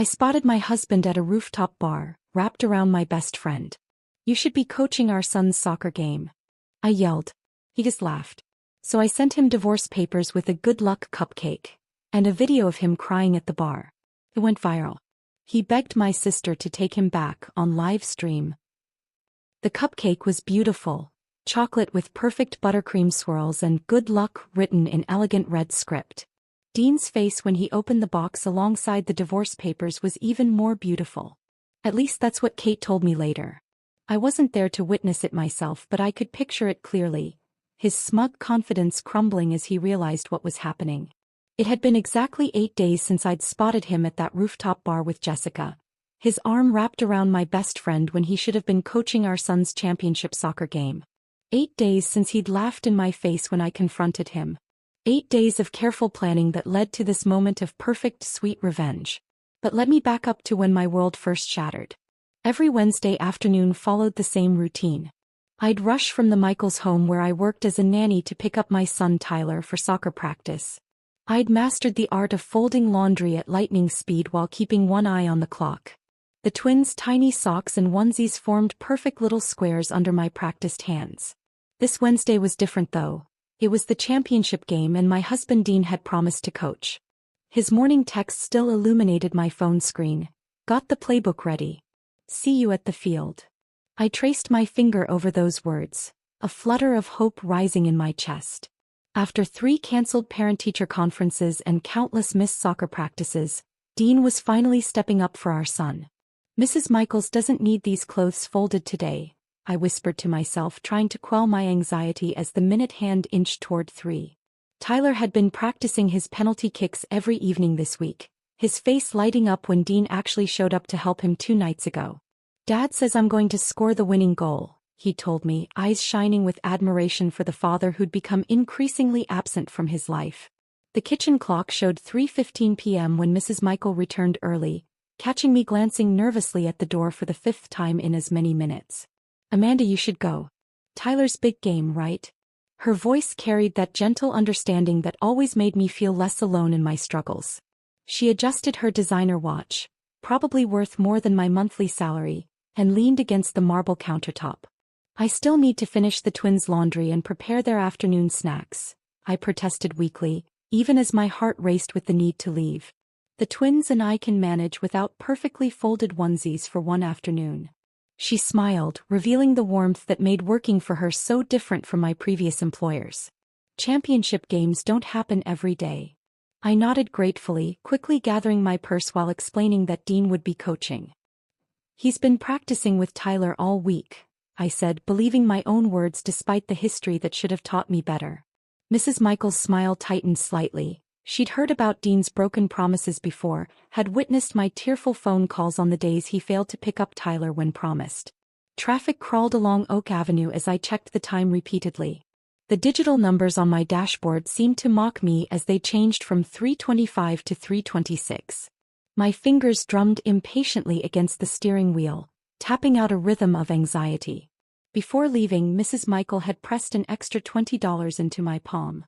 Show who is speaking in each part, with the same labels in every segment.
Speaker 1: I spotted my husband at a rooftop bar, wrapped around my best friend. "You should be coaching our son's soccer game," I yelled. He just laughed. So I sent him divorce papers with a good luck cupcake and a video of him crying at the bar. It went viral. He begged my sister to take him back on live stream. The cupcake was beautiful, chocolate with perfect buttercream swirls and "good luck" written in elegant red script. Dean's face when he opened the box alongside the divorce papers was even more beautiful. At least that's what Kate told me later. I wasn't there to witness it myself, but I could picture it clearly, his smug confidence crumbling as he realized what was happening. It had been exactly 8 days since I'd spotted him at that rooftop bar with Jessica, his arm wrapped around my best friend when he should have been coaching our son's championship soccer game. 8 days since he'd laughed in my face when I confronted him. 8 days of careful planning that led to this moment of perfect, sweet revenge. But let me back up to when my world first shattered. Every Wednesday afternoon followed the same routine. I'd rush from the Michaels' home where I worked as a nanny to pick up my son Tyler for soccer practice. I'd mastered the art of folding laundry at lightning speed while keeping one eye on the clock. The twins' tiny socks and onesies formed perfect little squares under my practiced hands. This Wednesday was different though. It was the championship game and my husband Dean had promised to coach. His morning text still illuminated my phone screen. "Got the playbook ready. See you at the field." I traced my finger over those words, a flutter of hope rising in my chest. After 3 canceled parent-teacher conferences and countless missed soccer practices, Dean was finally stepping up for our son. "Mrs. Michaels doesn't need these clothes folded today," I whispered to myself, trying to quell my anxiety as the minute hand inched toward 3. Tyler had been practicing his penalty kicks every evening this week, his face lighting up when Dean actually showed up to help him 2 nights ago. "Dad says I'm going to score the winning goal," he told me, eyes shining with admiration for the father who'd become increasingly absent from his life. The kitchen clock showed 3:15 p.m. when Mrs. Michael returned early, catching me glancing nervously at the door for the 5th time in as many minutes. "Amanda, you should go. Tyler's big game, right?" Her voice carried that gentle understanding that always made me feel less alone in my struggles. She adjusted her designer watch, probably worth more than my monthly salary, and leaned against the marble countertop. "I still need to finish the twins' laundry and prepare their afternoon snacks," I protested weakly, even as my heart raced with the need to leave. "The twins and I can manage without perfectly folded onesies for one afternoon." She smiled, revealing the warmth that made working for her so different from my previous employers. "Championship games don't happen every day." I nodded gratefully, quickly gathering my purse while explaining that Dean would be coaching. "He's been practicing with Tyler all week," I said, believing my own words despite the history that should have taught me better. Mrs. Michael's smile tightened slightly. She'd heard about Dean's broken promises before, had witnessed my tearful phone calls on the days he failed to pick up Tyler when promised. Traffic crawled along Oak Avenue as I checked the time repeatedly. The digital numbers on my dashboard seemed to mock me as they changed from 3:25 to 3:26. My fingers drummed impatiently against the steering wheel, tapping out a rhythm of anxiety. Before leaving, Mrs. Michael had pressed an extra $20 into my palm.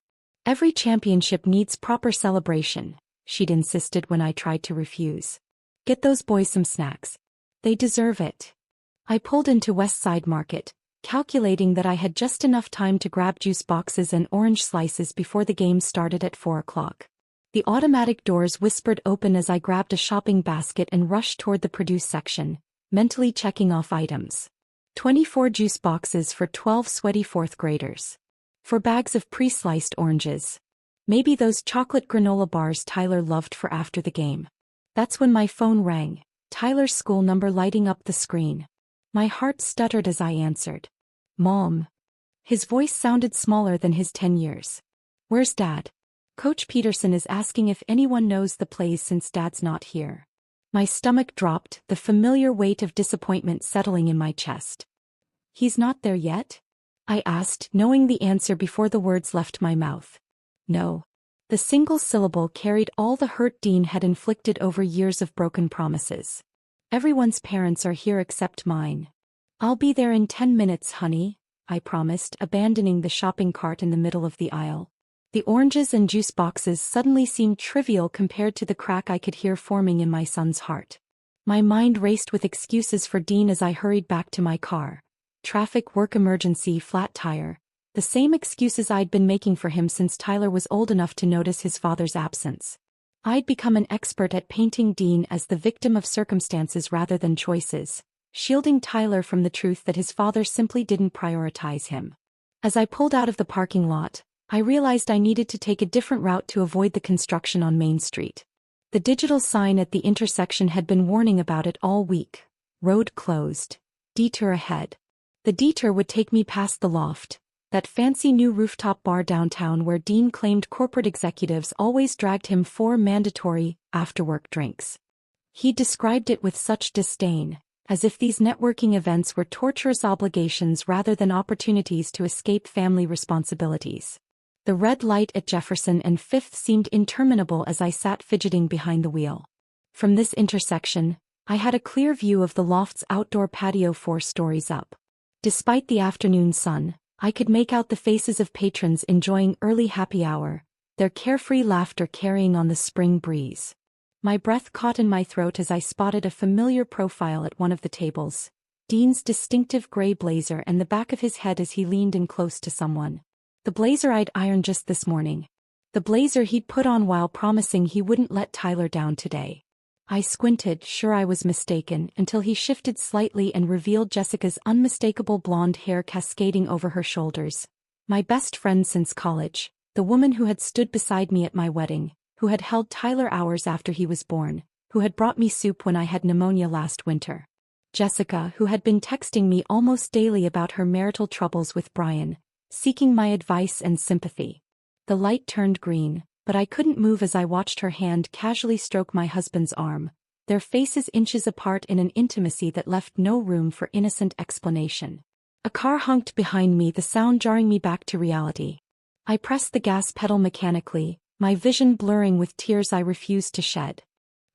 Speaker 1: "Every championship needs proper celebration," she'd insisted when I tried to refuse. "Get those boys some snacks. They deserve it." I pulled into West Side Market, calculating that I had just enough time to grab juice boxes and orange slices before the game started at 4 o'clock. The automatic doors whispered open as I grabbed a shopping basket and rushed toward the produce section, mentally checking off items. 24 juice boxes for 12 sweaty 4th graders. 4 bags of pre-sliced oranges. Maybe those chocolate granola bars Tyler loved for after the game. That's when my phone rang, Tyler's school number lighting up the screen. My heart stuttered as I answered. "Mom." His voice sounded smaller than his 10 years. "Where's Dad? Coach Peterson is asking if anyone knows the plays since Dad's not here." My stomach dropped, the familiar weight of disappointment settling in my chest. "He's not there yet?" I asked, knowing the answer before the words left my mouth. "No." The single syllable carried all the hurt Dean had inflicted over years of broken promises. "Everyone's parents are here except mine." "I'll be there in 10 minutes, honey," I promised, abandoning the shopping cart in the middle of the aisle. The oranges and juice boxes suddenly seemed trivial compared to the crack I could hear forming in my son's heart. My mind raced with excuses for Dean as I hurried back to my car. Traffic, work emergency, flat tire. The same excuses I'd been making for him since Tyler was old enough to notice his father's absence. I'd become an expert at painting Dean as the victim of circumstances rather than choices, shielding Tyler from the truth that his father simply didn't prioritize him. As I pulled out of the parking lot, I realized I needed to take a different route to avoid the construction on Main Street. The digital sign at the intersection had been warning about it all week. Road closed. Detour ahead. The detour would take me past the Loft, that fancy new rooftop bar downtown where Dean claimed corporate executives always dragged him 4 mandatory, after-work drinks. He described it with such disdain, as if these networking events were torturous obligations rather than opportunities to escape family responsibilities. The red light at Jefferson and Fifth seemed interminable as I sat fidgeting behind the wheel. From this intersection, I had a clear view of the Loft's outdoor patio 4 stories up. Despite the afternoon sun, I could make out the faces of patrons enjoying early happy hour, their carefree laughter carrying on the spring breeze. My breath caught in my throat as I spotted a familiar profile at one of the tables, Dean's distinctive gray blazer and the back of his head as he leaned in close to someone. The blazer I'd ironed just this morning. The blazer he'd put on while promising he wouldn't let Tyler down today. I squinted, sure I was mistaken, until he shifted slightly and revealed Jessica's unmistakable blonde hair cascading over her shoulders. My best friend since college, the woman who had stood beside me at my wedding, who had held Tyler hours after he was born, who had brought me soup when I had pneumonia last winter. Jessica, who had been texting me almost daily about her marital troubles with Brian, seeking my advice and sympathy. The light turned green, but I couldn't move as I watched her hand casually stroke my husband's arm, their faces inches apart in an intimacy that left no room for innocent explanation. A car honked behind me, the sound jarring me back to reality. I pressed the gas pedal mechanically, my vision blurring with tears I refused to shed.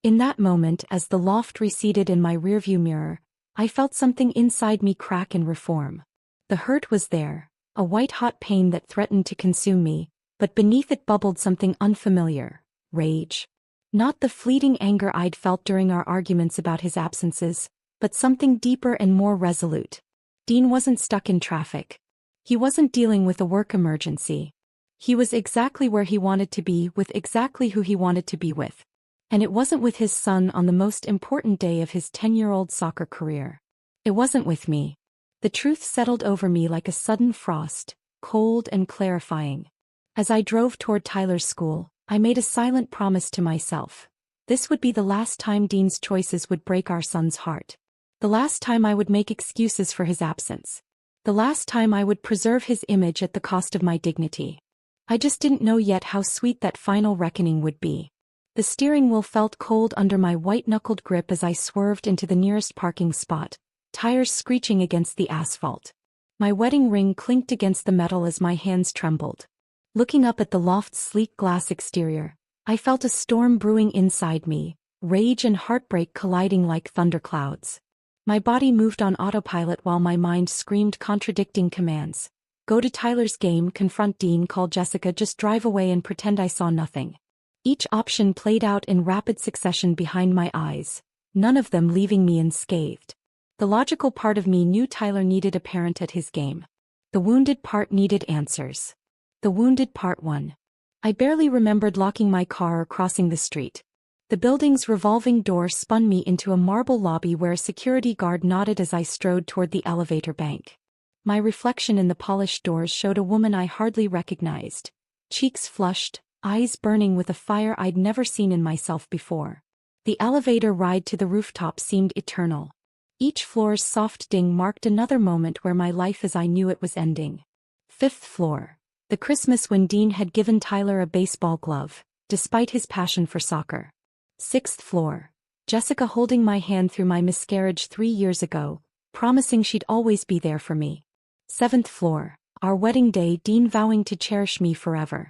Speaker 1: In that moment, as the Loft receded in my rearview mirror, I felt something inside me crack and reform. The hurt was there. A white-hot pain that threatened to consume me, but beneath it bubbled something unfamiliar, rage. Not the fleeting anger I'd felt during our arguments about his absences, but something deeper and more resolute. Dean wasn't stuck in traffic. He wasn't dealing with a work emergency. He was exactly where he wanted to be with exactly who he wanted to be with. And it wasn't with his son on the most important day of his 10-year-old soccer career. It wasn't with me. The truth settled over me like a sudden frost, cold and clarifying. As I drove toward Tyler's school, I made a silent promise to myself. This would be the last time Dean's choices would break our son's heart. The last time I would make excuses for his absence. The last time I would preserve his image at the cost of my dignity. I just didn't know yet how sweet that final reckoning would be. The steering wheel felt cold under my white-knuckled grip as I swerved into the nearest parking spot, tires screeching against the asphalt. My wedding ring clinked against the metal as my hands trembled. Looking up at the Loft's sleek glass exterior, I felt a storm brewing inside me, rage and heartbreak colliding like thunderclouds. My body moved on autopilot while my mind screamed contradicting commands. Go to Tyler's game, confront Dean, call Jessica, just drive away and pretend I saw nothing. Each option played out in rapid succession behind my eyes, none of them leaving me unscathed. The logical part of me knew Tyler needed a parent at his game. The wounded part needed answers. The wounded part won. I barely remembered locking my car or crossing the street. The building's revolving door spun me into a marble lobby where a security guard nodded as I strode toward the elevator bank. My reflection in the polished doors showed a woman I hardly recognized, cheeks flushed, eyes burning with a fire I'd never seen in myself before. The elevator ride to the rooftop seemed eternal. Each floor's soft ding marked another moment where my life as I knew it was ending. 5th floor. The Christmas when Dean had given Tyler a baseball glove, despite his passion for soccer. 6th floor. Jessica holding my hand through my miscarriage 3 years ago, promising she'd always be there for me. 7th floor. Our wedding day, Dean vowing to cherish me forever.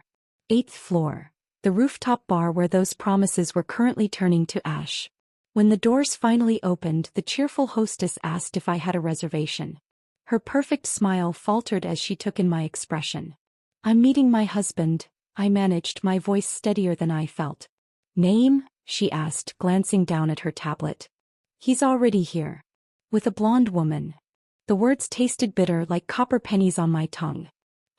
Speaker 1: 8th floor. The rooftop bar where those promises were currently turning to ash. When the doors finally opened, the cheerful hostess asked if I had a reservation. Her perfect smile faltered as she took in my expression. I'm meeting my husband, I managed, my voice steadier than I felt. Name? She asked, glancing down at her tablet. He's already here. With a blonde woman. The words tasted bitter like copper pennies on my tongue.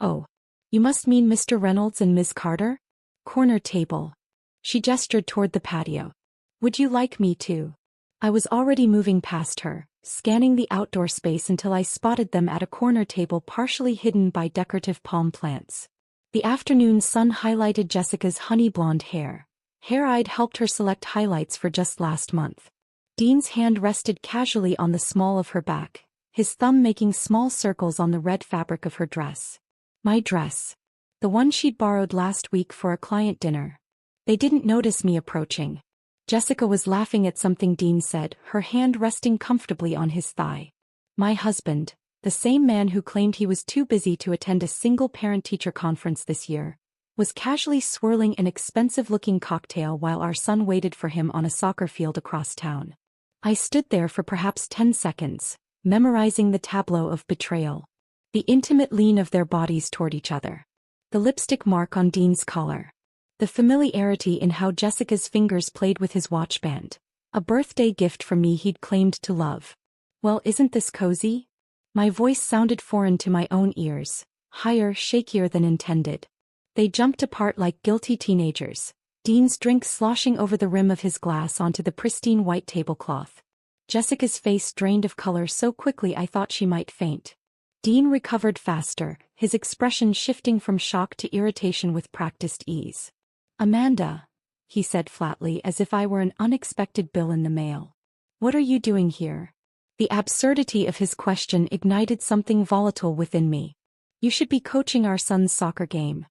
Speaker 1: Oh. You must mean Mr. Reynolds and Ms. Carter? Corner table. She gestured toward the patio. Would you like me to? I was already moving past her, scanning the outdoor space until I spotted them at a corner table partially hidden by decorative palm plants. The afternoon sun highlighted Jessica's honey blonde hair. Hair I'd helped her select highlights for just last month. Dean's hand rested casually on the small of her back, his thumb making small circles on the red fabric of her dress. My dress. The one she'd borrowed last week for a client dinner. They didn't notice me approaching. Jessica was laughing at something Dean said, her hand resting comfortably on his thigh. My husband, the same man who claimed he was too busy to attend a single parent-teacher conference this year, was casually swirling an expensive-looking cocktail while our son waited for him on a soccer field across town. I stood there for perhaps 10 seconds, memorizing the tableau of betrayal. The intimate lean of their bodies toward each other. The lipstick mark on Dean's collar. The familiarity in how Jessica's fingers played with his watch band. A birthday gift from me he'd claimed to love. Well, isn't this cozy? My voice sounded foreign to my own ears, higher, shakier than intended. They jumped apart like guilty teenagers, Dean's drink sloshing over the rim of his glass onto the pristine white tablecloth. Jessica's face drained of color so quickly I thought she might faint. Dean recovered faster, his expression shifting from shock to irritation with practiced ease. Amanda, he said flatly as if I were an unexpected bill in the mail. What are you doing here? The absurdity of his question ignited something volatile within me. You should be coaching our son's soccer game.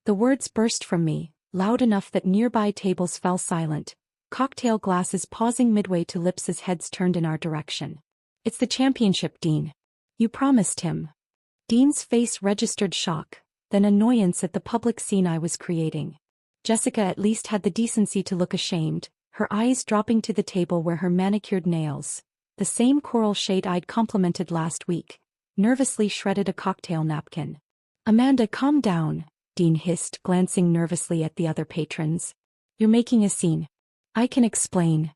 Speaker 1: The words burst from me, loud enough that nearby tables fell silent, cocktail glasses pausing midway to lips as heads turned in our direction. It's the championship, Dean. You promised him. Dean's face registered shock, then annoyance at the public scene I was creating. Jessica at least had the decency to look ashamed, her eyes dropping to the table where her manicured nails, the same coral shade I'd complimented last week, nervously shredded a cocktail napkin. Amanda, calm down, Dean hissed, glancing nervously at the other patrons. You're making a scene. I can explain.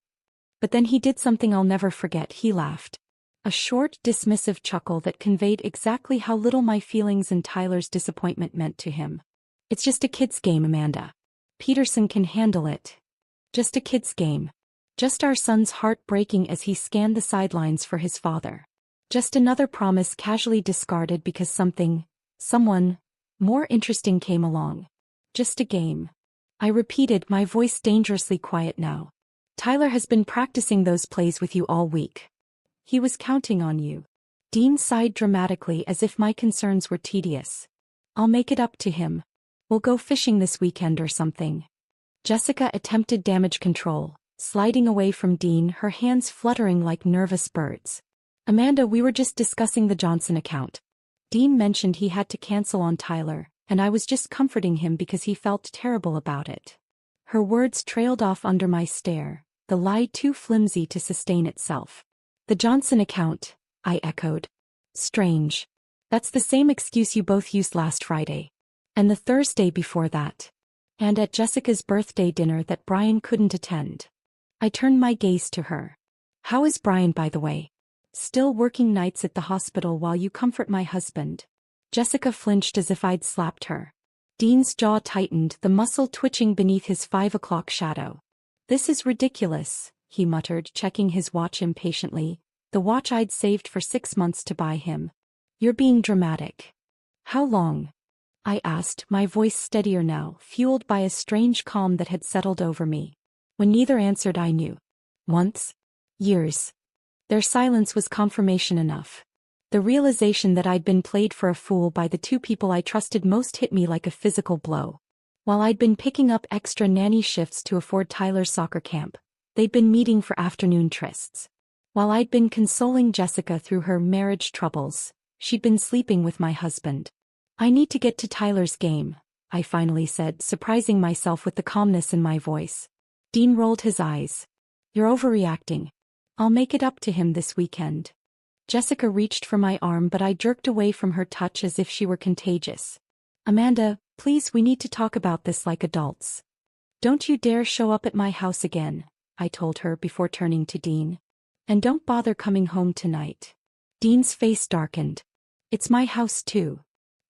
Speaker 1: But then he did something I'll never forget, he laughed. A short, dismissive chuckle that conveyed exactly how little my feelings and Tyler's disappointment meant to him. It's just a kid's game, Amanda. Peterson can handle it. Just a kid's game. Just our son's heart breaking as he scanned the sidelines for his father. Just another promise casually discarded because someone, more interesting came along. Just a game. I repeated, my voice dangerously quiet now. Tyler has been practicing those plays with you all week. He was counting on you. Dean sighed dramatically as if my concerns were tedious. I'll make it up to him. We'll go fishing this weekend or something. Jessica attempted damage control, sliding away from Dean, her hands fluttering like nervous birds. Amanda, we were just discussing the Johnson account. Dean mentioned he had to cancel on Tyler, and I was just comforting him because he felt terrible about it. Her words trailed off under my stare, the lie too flimsy to sustain itself. The Johnson account, I echoed. Strange. That's the same excuse you both used last Friday. And the Thursday before that. And at Jessica's birthday dinner that Brian couldn't attend. I turned my gaze to her. How is Brian, by the way? Still working nights at the hospital while you comfort my husband. Jessica flinched as if I'd slapped her. Dean's jaw tightened, the muscle twitching beneath his 5 o'clock shadow. This is ridiculous, he muttered, checking his watch impatiently, the watch I'd saved for 6 months to buy him. You're being dramatic. How long? I asked, my voice steadier now, fueled by a strange calm that had settled over me. When neither answered, I knew. Months? Years. Their silence was confirmation enough. The realization that I'd been played for a fool by the two people I trusted most hit me like a physical blow. While I'd been picking up extra nanny shifts to afford Tyler's soccer camp, they'd been meeting for afternoon trysts. While I'd been consoling Jessica through her marriage troubles, she'd been sleeping with my husband. I need to get to Tyler's game, I finally said, surprising myself with the calmness in my voice. Dean rolled his eyes. You're overreacting. I'll make it up to him this weekend. Jessica reached for my arm, but I jerked away from her touch as if she were contagious. Amanda, Please, we need to talk about this like adults. Don't you dare show up at my house again, I told her before turning to Dean. And don't bother coming home tonight. Dean's face darkened. It's my house too.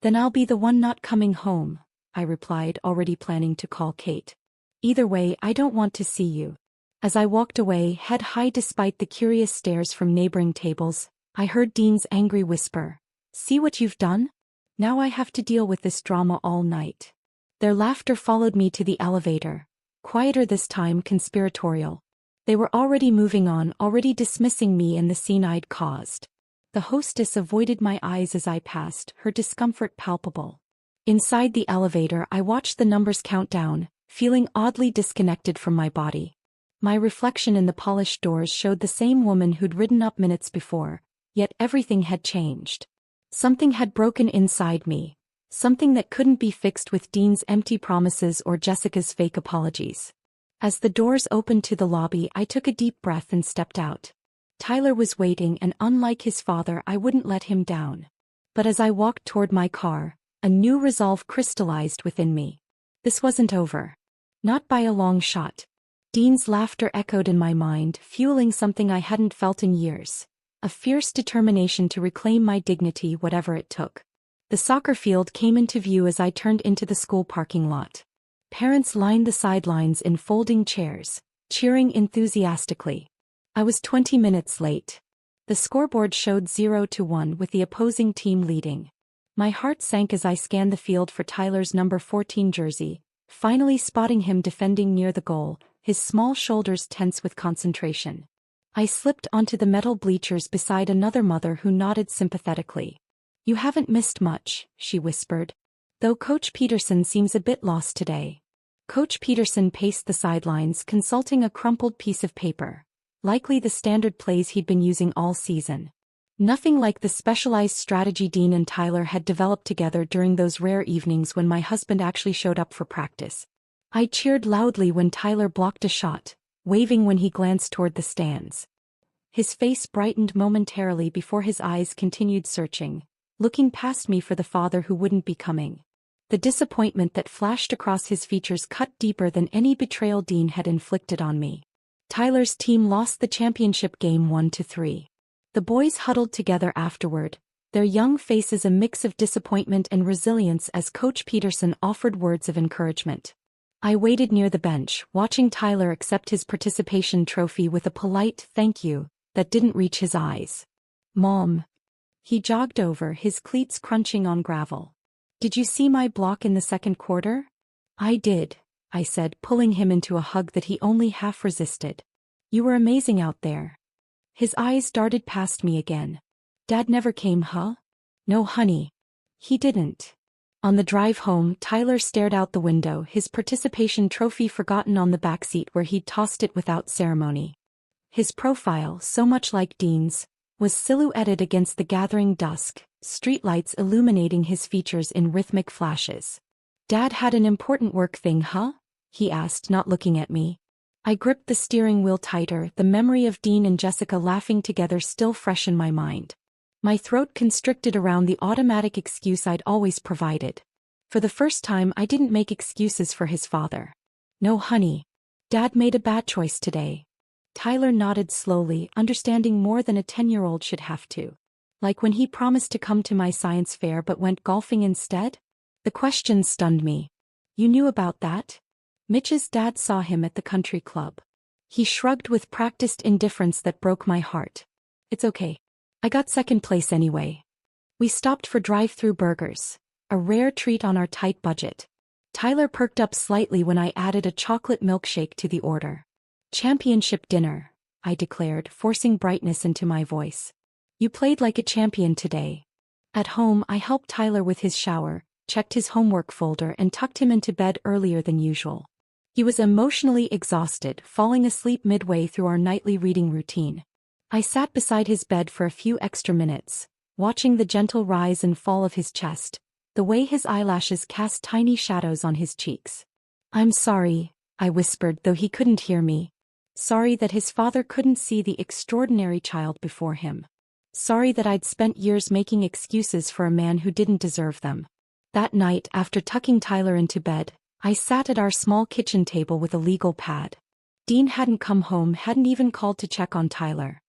Speaker 1: Then I'll be the one not coming home, I replied, already planning to call Kate. Either way, I don't want to see you. As I walked away, head high despite the curious stares from neighboring tables, I heard Dean's angry whisper. See what you've done? Now I have to deal with this drama all night. Their laughter followed me to the elevator. Quieter this time, conspiratorial. They were already moving on, already dismissing me and the scene I'd caused. The hostess avoided my eyes as I passed, her discomfort palpable. Inside the elevator, I watched the numbers count down, feeling oddly disconnected from my body. My reflection in the polished doors showed the same woman who'd ridden up minutes before, yet everything had changed. Something had broken inside me, something that couldn't be fixed with Dean's empty promises or Jessica's fake apologies. As the doors opened to the lobby, I took a deep breath and stepped out. Tyler was waiting, and unlike his father, I wouldn't let him down. But as I walked toward my car, a new resolve crystallized within me. This wasn't over. Not by a long shot. Dean's laughter echoed in my mind, fueling something I hadn't felt in years. A fierce determination to reclaim my dignity, whatever it took. The soccer field came into view as I turned into the school parking lot. Parents lined the sidelines in folding chairs, cheering enthusiastically. I was 20 minutes late. The scoreboard showed 0-1 with the opposing team leading. My heart sank as I scanned the field for Tyler's number 14 jersey, finally spotting him defending near the goal, his small shoulders tense with concentration. I slipped onto the metal bleachers beside another mother who nodded sympathetically. You haven't missed much, she whispered. Though Coach Peterson seems a bit lost today. Coach Peterson paced the sidelines, consulting a crumpled piece of paper. Likely the standard plays he'd been using all season. Nothing like the specialized strategy Dean and Tyler had developed together during those rare evenings when my husband actually showed up for practice. I cheered loudly when Tyler blocked a shot, waving when he glanced toward the stands. His face brightened momentarily before his eyes continued searching, looking past me for the father who wouldn't be coming. The disappointment that flashed across his features cut deeper than any betrayal Dean had inflicted on me. Tyler's team lost the championship game 1-3. The boys huddled together afterward, their young faces a mix of disappointment and resilience as Coach Peterson offered words of encouragement. I waited near the bench, watching Tyler accept his participation trophy with a polite thank you that didn't reach his eyes. Mom. He jogged over, his cleats crunching on gravel. Did you see my block in the second quarter? I did, I said, pulling him into a hug that he only half resisted. You were amazing out there. His eyes darted past me again. Dad never came, huh? No, honey. He didn't. On the drive home, Tyler stared out the window, his participation trophy forgotten on the backseat where he'd tossed it without ceremony. His profile, so much like Dean's, was silhouetted against the gathering dusk, streetlights illuminating his features in rhythmic flashes. Dad had an important work thing, huh? He asked, not looking at me. I gripped the steering wheel tighter, the memory of Dean and Jessica laughing together still fresh in my mind. My throat constricted around the automatic excuse I'd always provided. For the first time, I didn't make excuses for his father. No, honey. Dad made a bad choice today. Tyler nodded slowly, understanding more than a 10-year-old should have to. Like when he promised to come to my science fair but went golfing instead? The question stunned me. You knew about that? Mitch's dad saw him at the country club. He shrugged with practiced indifference that broke my heart. It's okay. I got second place anyway. We stopped for drive-through burgers, a rare treat on our tight budget. Tyler perked up slightly when I added a chocolate milkshake to the order. Championship dinner, I declared, forcing brightness into my voice. You played like a champion today. At home, I helped Tyler with his shower, checked his homework folder and tucked him into bed earlier than usual. He was emotionally exhausted, falling asleep midway through our nightly reading routine. I sat beside his bed for a few extra minutes, watching the gentle rise and fall of his chest, the way his eyelashes cast tiny shadows on his cheeks. I'm sorry, I whispered, though he couldn't hear me. Sorry that his father couldn't see the extraordinary child before him. Sorry that I'd spent years making excuses for a man who didn't deserve them. That night, after tucking Tyler into bed, I sat at our small kitchen table with a legal pad. Dean hadn't come home, hadn't even called to check on Tyler.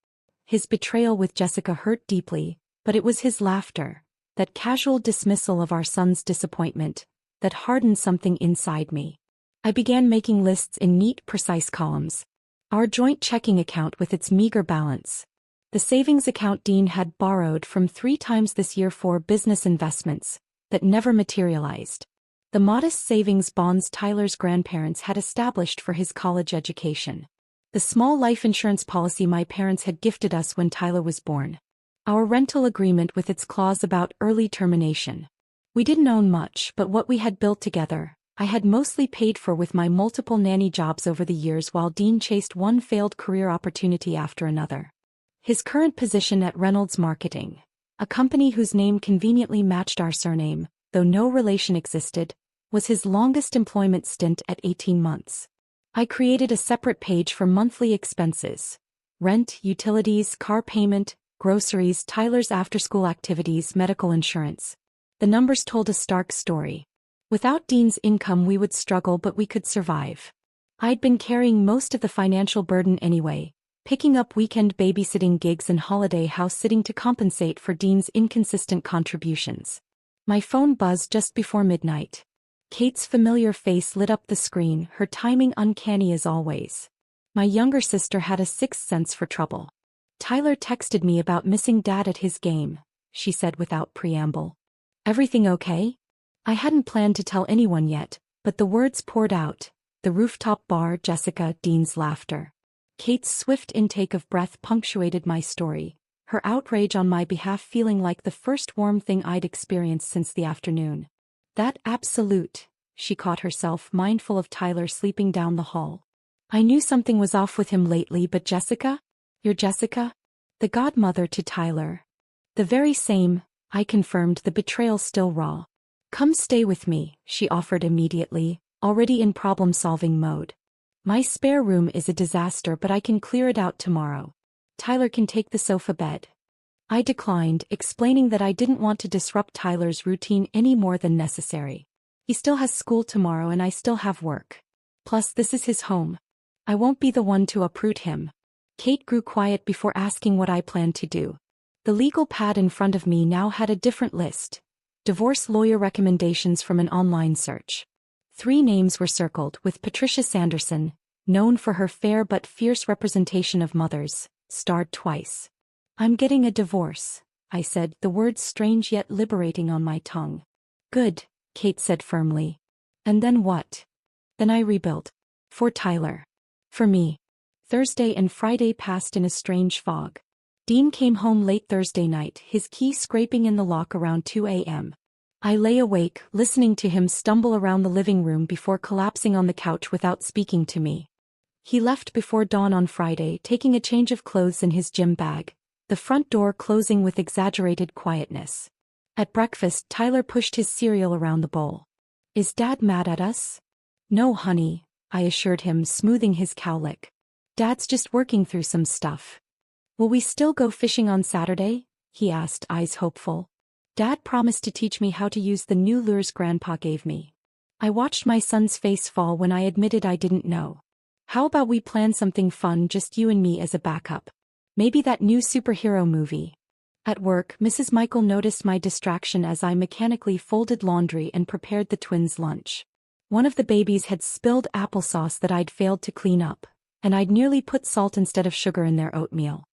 Speaker 1: His betrayal with Jessica hurt deeply, but it was his laughter, that casual dismissal of our son's disappointment, that hardened something inside me. I began making lists in neat, precise columns. Our joint checking account with its meager balance. The savings account Dean had borrowed from 3 times this year for business investments that never materialized. The modest savings bonds Tyler's grandparents had established for his college education. The small life insurance policy my parents had gifted us when Tyler was born. Our rental agreement with its clause about early termination. We didn't own much, but what we had built together, I had mostly paid for with my multiple nanny jobs over the years while Dean chased one failed career opportunity after another. His current position at Reynolds Marketing, a company whose name conveniently matched our surname, though no relation existed, was his longest employment stint at 18 months. I created a separate page for monthly expenses: rent, utilities, car payment, groceries, Tyler's after-school activities, medical insurance. The numbers told a stark story. Without Dean's income we would struggle, but we could survive. I'd been carrying most of the financial burden anyway, picking up weekend babysitting gigs and holiday house sitting to compensate for Dean's inconsistent contributions. My phone buzzed just before midnight. Kate's familiar face lit up the screen, her timing uncanny as always. My younger sister had a sixth sense for trouble. "Tyler texted me about missing Dad at his game," she said without preamble. "Everything okay?" I hadn't planned to tell anyone yet, but the words poured out: the rooftop bar, Jessica, Dean's laughter. Kate's swift intake of breath punctuated my story, her outrage on my behalf feeling like the first warm thing I'd experienced since the afternoon. "That absolute," she caught herself, mindful of Tyler sleeping down the hall. "I knew something was off with him lately, but Jessica? You're Jessica? The godmother to Tyler?" "The very same," I confirmed, the betrayal still raw. "Come stay with me," she offered immediately, already in problem-solving mode. "My spare room is a disaster, but I can clear it out tomorrow. Tyler can take the sofa bed." I declined, explaining that I didn't want to disrupt Tyler's routine any more than necessary. He still has school tomorrow and I still have work. Plus, this is his home. I won't be the one to uproot him. Kate grew quiet before asking what I planned to do. The legal pad in front of me now had a different list. Divorce lawyer recommendations from an online search. 3 names were circled, with Patricia Sanderson, known for her fair but fierce representation of mothers, starred twice. "I'm getting a divorce," I said, the words strange yet liberating on my tongue. "Good," Kate said firmly. "And then what?" "Then I rebuild. For Tyler. For me." Thursday and Friday passed in a strange fog. Dean came home late Thursday night, his key scraping in the lock around 2 a.m. I lay awake, listening to him stumble around the living room before collapsing on the couch without speaking to me. He left before dawn on Friday, taking a change of clothes in his gym bag, the front door closing with exaggerated quietness. At breakfast, Tyler pushed his cereal around the bowl. "Is Dad mad at us?" "No, honey," I assured him, smoothing his cowlick. "Dad's just working through some stuff." "Will we still go fishing on Saturday?" he asked, eyes hopeful. "Dad promised to teach me how to use the new lures Grandpa gave me." I watched my son's face fall when I admitted I didn't know. "How about we plan something fun, just you and me as a backup? Maybe that new superhero movie." At work, Mrs. Michael noticed my distraction as I mechanically folded laundry and prepared the twins' lunch. One of the babies had spilled applesauce that I'd failed to clean up, and I'd nearly put salt instead of sugar in their oatmeal.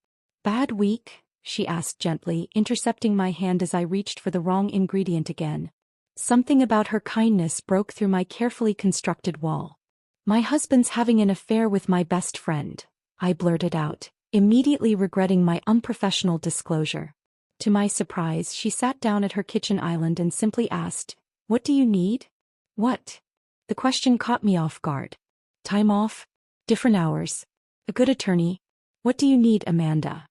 Speaker 1: "Bad week?" she asked gently, intercepting my hand as I reached for the wrong ingredient again. Something about her kindness broke through my carefully constructed wall. "My husband's having an affair with my best friend," I blurted out, immediately regretting my unprofessional disclosure. To my surprise, she sat down at her kitchen island and simply asked, "What do you need?" "What?" The question caught me off guard. "Time off? Different hours? A good attorney? What do you need, Amanda?"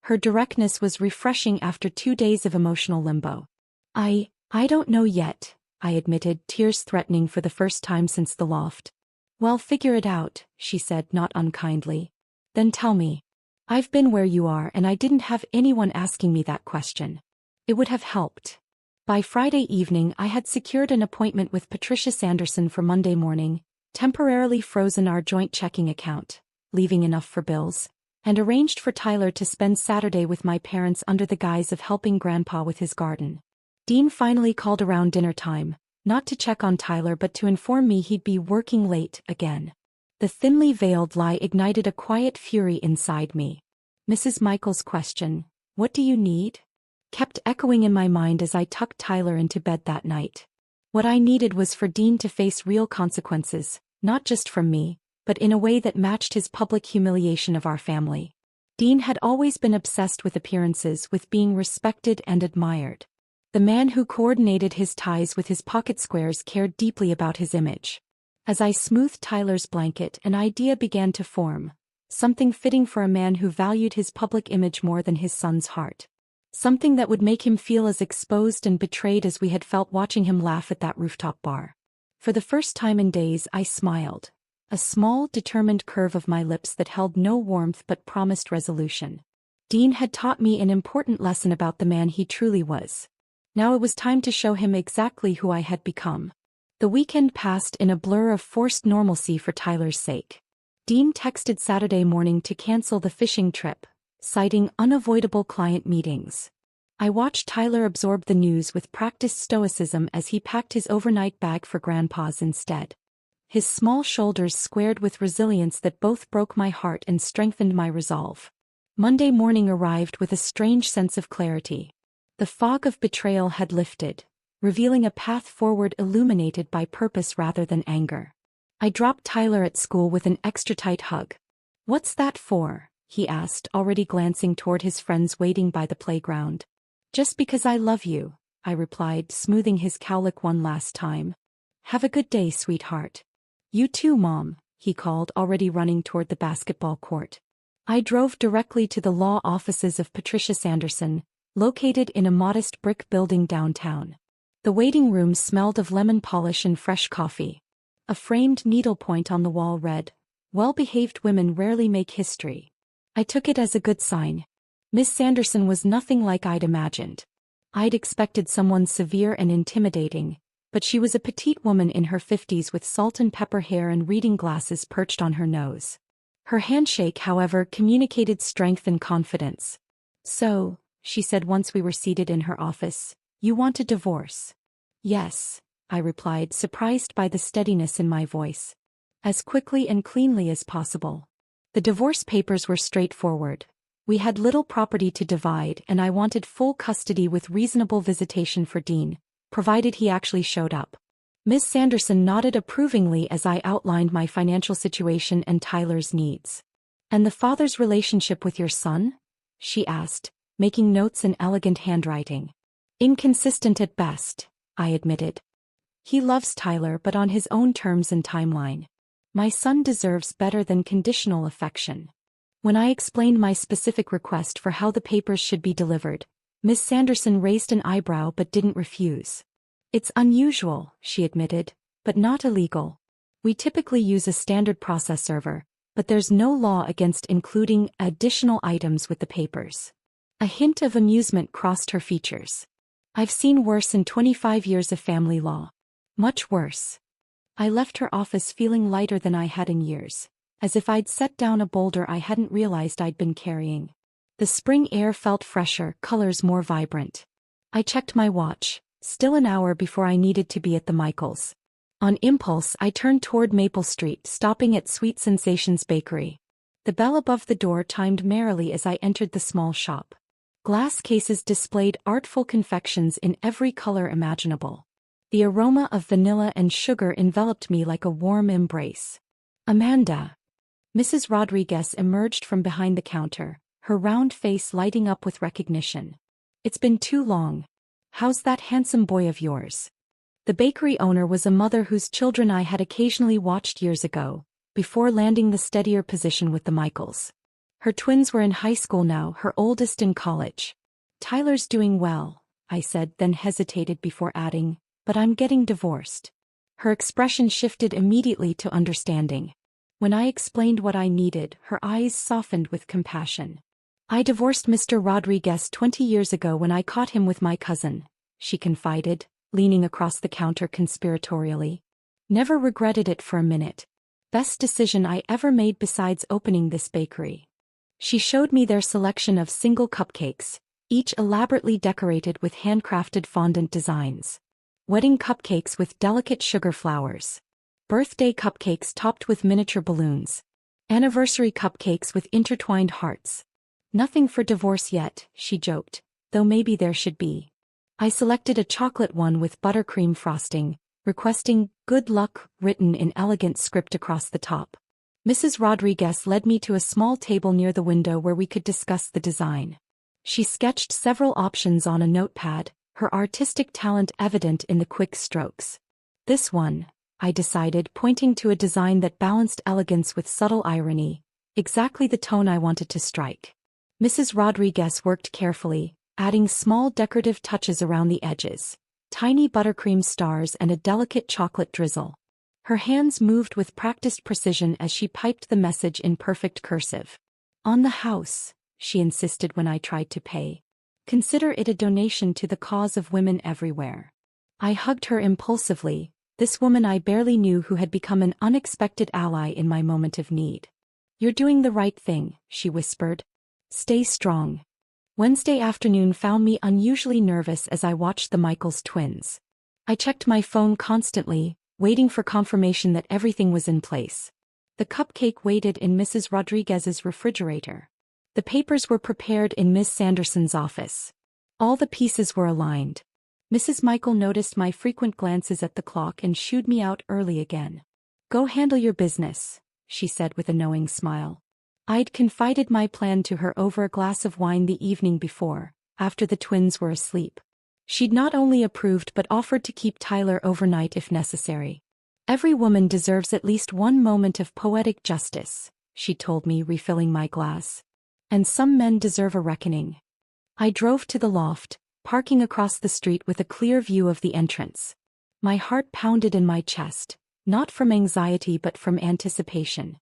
Speaker 1: Her directness was refreshing after 2 days of emotional limbo. I don't know yet," I admitted, tears threatening for the first time since the loft. "Well, figure it out," she said, not unkindly. "Then tell me. I've been where you are and I didn't have anyone asking me that question. It would have helped." By Friday evening I had secured an appointment with Patricia Sanderson for Monday morning, temporarily frozen our joint checking account, leaving enough for bills, and arranged for Tyler to spend Saturday with my parents under the guise of helping Grandpa with his garden. Dean finally called around dinner time, not to check on Tyler but to inform me he'd be working late again. The thinly veiled lie ignited a quiet fury inside me. Mrs. Michaels' question, "What do you need?" kept echoing in my mind as I tucked Tyler into bed that night. What I needed was for Dean to face real consequences, not just from me, but in a way that matched his public humiliation of our family. Dean had always been obsessed with appearances, with being respected and admired. The man who coordinated his ties with his pocket squares cared deeply about his image. As I smoothed Tyler's blanket, an idea began to form, something fitting for a man who valued his public image more than his son's heart. Something that would make him feel as exposed and betrayed as we had felt watching him laugh at that rooftop bar. For the first time in days I smiled, a small, determined curve of my lips that held no warmth but promised resolution. Dean had taught me an important lesson about the man he truly was. Now it was time to show him exactly who I had become. The weekend passed in a blur of forced normalcy for Tyler's sake. Dean texted Saturday morning to cancel the fishing trip, citing unavoidable client meetings. I watched Tyler absorb the news with practiced stoicism as he packed his overnight bag for Grandpa's instead. His small shoulders squared with resilience that both broke my heart and strengthened my resolve. Monday morning arrived with a strange sense of clarity. The fog of betrayal had lifted, revealing a path forward illuminated by purpose rather than anger. I dropped Tyler at school with an extra tight hug. "What's that for?" he asked, already glancing toward his friends waiting by the playground. "Just because I love you," I replied, smoothing his cowlick one last time. "Have a good day, sweetheart." "You too, Mom," he called, already running toward the basketball court. I drove directly to the law offices of Patricia Sanderson, located in a modest brick building downtown. The waiting room smelled of lemon polish and fresh coffee. A framed needlepoint on the wall read, "Well-behaved women rarely make history." I took it as a good sign. Miss Sanderson was nothing like I'd imagined. I'd expected someone severe and intimidating, but she was a petite woman in her 50s with salt and pepper hair and reading glasses perched on her nose. Her handshake, however, communicated strength and confidence. "So," she said once we were seated in her office, "you want a divorce?" "Yes," I replied, surprised by the steadiness in my voice. "As quickly and cleanly as possible." The divorce papers were straightforward. We had little property to divide and I wanted full custody with reasonable visitation for Dean, provided he actually showed up. Miss Sanderson nodded approvingly as I outlined my financial situation and Tyler's needs. "And the father's relationship with your son?" she asked, making notes in elegant handwriting. "Inconsistent at best," I admitted. "He loves Tyler but on his own terms and timeline. My son deserves better than conditional affection." When I explained my specific request for how the papers should be delivered, Miss Sanderson raised an eyebrow but didn't refuse. "It's unusual," she admitted, "but not illegal. We typically use a standard process server, but there's no law against including additional items with the papers." A hint of amusement crossed her features. "I've seen worse in 25 years of family law. Much worse." I left her office feeling lighter than I had in years, as if I'd set down a boulder I hadn't realized I'd been carrying. The spring air felt fresher, colors more vibrant. I checked my watch, still an hour before I needed to be at the Michaels. On impulse, I turned toward Maple Street, stopping at Sweet Sensations Bakery. The bell above the door chimed merrily as I entered the small shop. Glass cases displayed artful confections in every color imaginable. The aroma of vanilla and sugar enveloped me like a warm embrace. "Amanda." Mrs. Rodriguez emerged from behind the counter, her round face lighting up with recognition. "It's been too long. How's that handsome boy of yours?" The bakery owner was a mother whose children I had occasionally watched years ago, before landing the steadier position with the Michaels. Her twins were in high school now, her oldest in college. "Tyler's doing well," I said, then hesitated before adding, "but I'm getting divorced." Her expression shifted immediately to understanding. When I explained what I needed, her eyes softened with compassion. "I divorced Mr. Rodriguez 20 years ago when I caught him with my cousin," she confided, leaning across the counter conspiratorially. Never regretted it for a minute. Best decision I ever made besides opening this bakery. She showed me their selection of single cupcakes, each elaborately decorated with handcrafted fondant designs. Wedding cupcakes with delicate sugar flowers. Birthday cupcakes topped with miniature balloons. Anniversary cupcakes with intertwined hearts. Nothing for divorce yet, she joked, though maybe there should be. I selected a chocolate one with buttercream frosting, requesting "good luck" written in elegant script across the top. Mrs. Rodriguez led me to a small table near the window where we could discuss the design. She sketched several options on a notepad, her artistic talent evident in the quick strokes. This one, I decided, pointing to a design that balanced elegance with subtle irony, exactly the tone I wanted to strike. Mrs. Rodriguez worked carefully, adding small decorative touches around the edges, tiny buttercream stars and a delicate chocolate drizzle. Her hands moved with practiced precision as she piped the message in perfect cursive. "On the house," she insisted when I tried to pay. "Consider it a donation to the cause of women everywhere." I hugged her impulsively, this woman I barely knew who had become an unexpected ally in my moment of need. "You're doing the right thing," she whispered. "Stay strong." Wednesday afternoon found me unusually nervous as I watched the Michaels twins. I checked my phone constantly, waiting for confirmation that everything was in place. The cupcake waited in Mrs. Rodriguez's refrigerator. The papers were prepared in Miss Sanderson's office. All the pieces were aligned. Mrs. Michael noticed my frequent glances at the clock and shooed me out early again. "Go handle your business," she said with a knowing smile. I'd confided my plan to her over a glass of wine the evening before, after the twins were asleep. She'd not only approved but offered to keep Tyler overnight if necessary. "Every woman deserves at least one moment of poetic justice," she told me, refilling my glass. "And some men deserve a reckoning." I drove to the loft, parking across the street with a clear view of the entrance. My heart pounded in my chest, not from anxiety but from anticipation.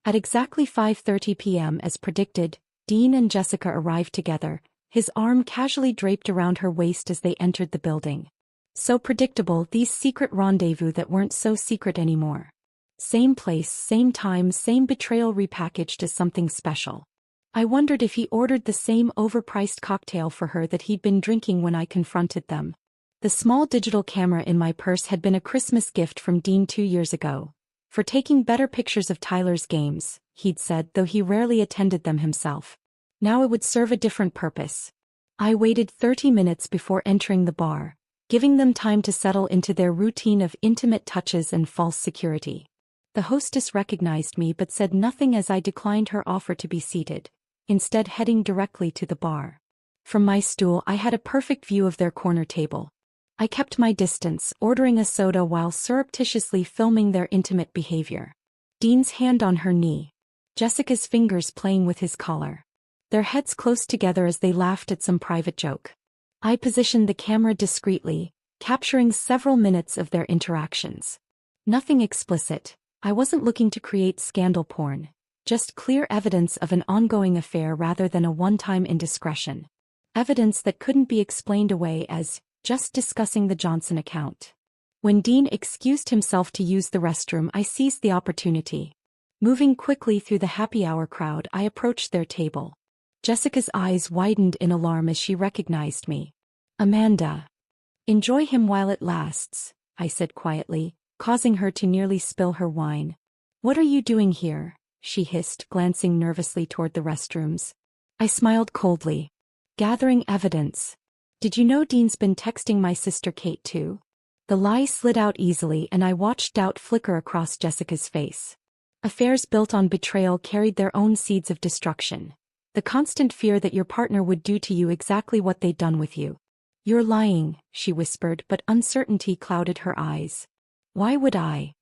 Speaker 1: At exactly 5:30 p.m. as predicted, Dean and Jessica arrived together, his arm casually draped around her waist as they entered the building. So predictable, these secret rendezvous that weren't so secret anymore. Same place, same time, same betrayal repackaged as something special. I wondered if he ordered the same overpriced cocktail for her that he'd been drinking when I confronted them. The small digital camera in my purse had been a Christmas gift from Dean 2 years ago. For taking better pictures of Tyler's games, he'd said, though he rarely attended them himself. Now it would serve a different purpose. I waited 30 minutes before entering the bar, giving them time to settle into their routine of intimate touches and false security. The hostess recognized me but said nothing as I declined her offer to be seated, instead heading directly to the bar. From my stool I had a perfect view of their corner table. I kept my distance, ordering a soda while surreptitiously filming their intimate behavior. Dean's hand on her knee. Jessica's fingers playing with his collar. Their heads close together as they laughed at some private joke. I positioned the camera discreetly, capturing several minutes of their interactions. Nothing explicit. I wasn't looking to create scandal porn. Just clear evidence of an ongoing affair rather than a one-time indiscretion. Evidence that couldn't be explained away as just discussing the Johnson account. When Dean excused himself to use the restroom, I seized the opportunity. Moving quickly through the happy hour crowd, I approached their table. Jessica's eyes widened in alarm as she recognized me. "Amanda." "Enjoy him while it lasts," I said quietly, causing her to nearly spill her wine. "What are you doing here?" she hissed, glancing nervously toward the restrooms. I smiled coldly. "Gathering evidence." "Did you know Dean's been texting my sister Kate too?" The lie slid out easily and I watched doubt flicker across Jessica's face. Affairs built on betrayal carried their own seeds of destruction. The constant fear that your partner would do to you exactly what they'd done with you. "You're lying," she whispered, but uncertainty clouded her eyes. "Why would I?"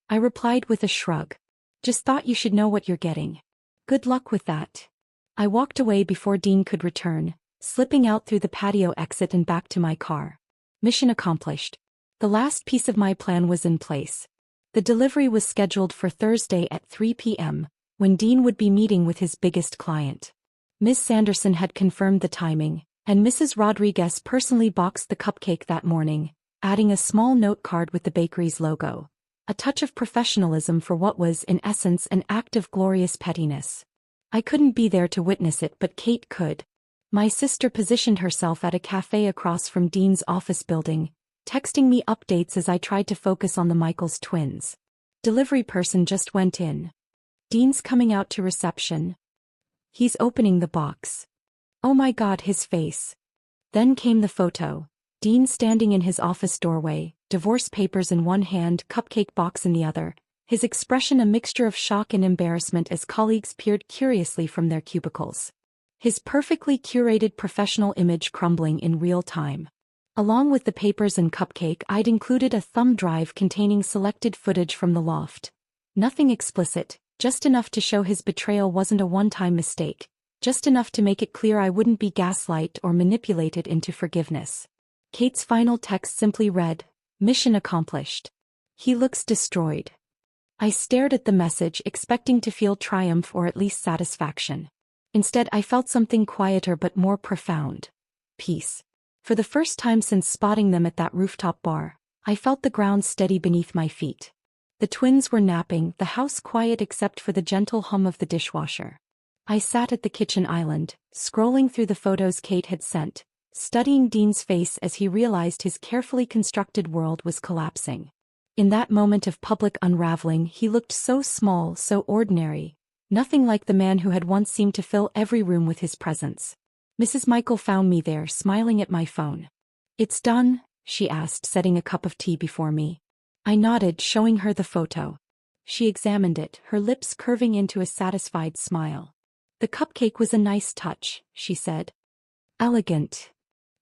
Speaker 1: I replied with a shrug. "Just thought you should know what you're getting." "Good luck with that." I walked away before Dean could return, slipping out through the patio exit and back to my car. Mission accomplished. The last piece of my plan was in place. The delivery was scheduled for Thursday at 3 p.m., when Dean would be meeting with his biggest client. Miss Sanderson had confirmed the timing, And Mrs. Rodriguez personally boxed the cupcake that morning, adding a small note card with the bakery's logo. A touch of professionalism for what was, in essence, an act of glorious pettiness. I couldn't be there to witness it, but Kate could. My sister positioned herself at a cafe across from Dean's office building, texting me updates as I tried to focus on the Michaels twins. Delivery person just went in. Dean's coming out to reception. He's opening the box. Oh my God, his face. Then came the photo. Dean standing in his office doorway, divorce papers in one hand, cupcake box in the other, his expression a mixture of shock and embarrassment as colleagues peered curiously from their cubicles. His perfectly curated professional image crumbling in real time. Along with the papers and cupcake, I'd included a thumb drive containing selected footage from the loft. Nothing explicit, just enough to show his betrayal wasn't a one-time mistake, just enough to make it clear I wouldn't be gaslighted or manipulated into forgiveness. Kate's final text simply read, "Mission accomplished. He looks destroyed." I stared at the message expecting to feel triumph or at least satisfaction. Instead, I felt something quieter but more profound. Peace. For the first time since spotting them at that rooftop bar, I felt the ground steady beneath my feet. The twins were napping, the house quiet except for the gentle hum of the dishwasher. I sat at the kitchen island, scrolling through the photos Kate had sent, studying Dean's face as he realized his carefully constructed world was collapsing. In that moment of public unraveling, he looked so small, so ordinary, nothing like the man who had once seemed to fill every room with his presence. Mrs. Michael found me there, smiling at my phone. "It's done?" she asked, setting a cup of tea before me. I nodded, showing her the photo. She examined it, her lips curving into a satisfied smile. "The cupcake was a nice touch," she said. "Elegant.